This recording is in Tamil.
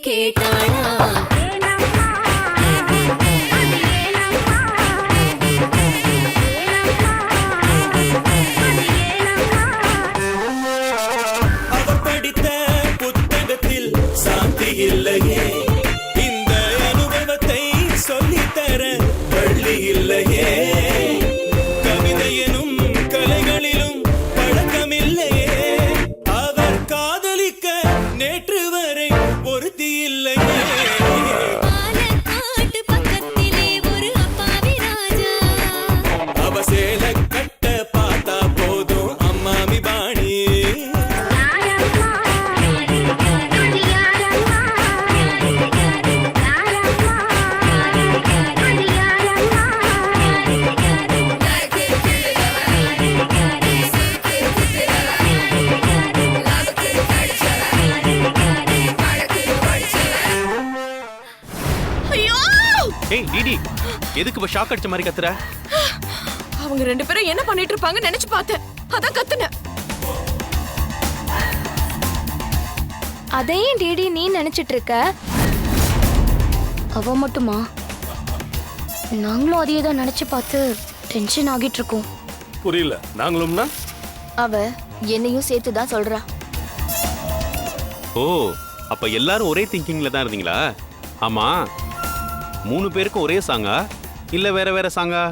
கேட்டாளா அவர் படித்த புத்தகத்தில் சாந்தி இல்லையே, இந்த அனுபவத்தை சொல்லித்தர பள்ளி இல்லையே, கவிதை எனும் கலைகளிலும் பழக்கமில்லையே, அவர் காதலிக்க நேற்று வரை ஒருத்தி இல்லையே. பாலக்காட்டு பக்கத்திலே ஒரு அப்பாவி ராஜா அவ சேலை கட்ட பார்த்தா போதும் அம்மாமி பாணி. ஐயோ! ஏய் டிடி, எதுக்கு இப்ப ஷாக் அடிச்ச மாதிரி கத்துற? அவங்க ரெண்டு பேரும் என்ன பண்ணிட்டு இருப்பாங்கன்னு நினைச்சு பார்த்தேன், அதான் கத்துனேன். அதையும் டிடி நீ நினைச்சிட்டு இருக்க? அவ மட்டுமா? நாங்களும் அதையே தான் நினைச்சு பார்த்து டென்ஷன் ஆகிட்டு இருக்கோம். புரியல. நாங்களும்னா அவ என்னையும் சேர்த்து தான் சொல்றா. ஓ, அப்ப எல்லாரும் ஒரே திங்கிங்ல தான் இருந்தீங்களா? ஆமா, 3 பேருக்கும் ஒரே சாங்கா இல்ல வேற வேற சாங்கா?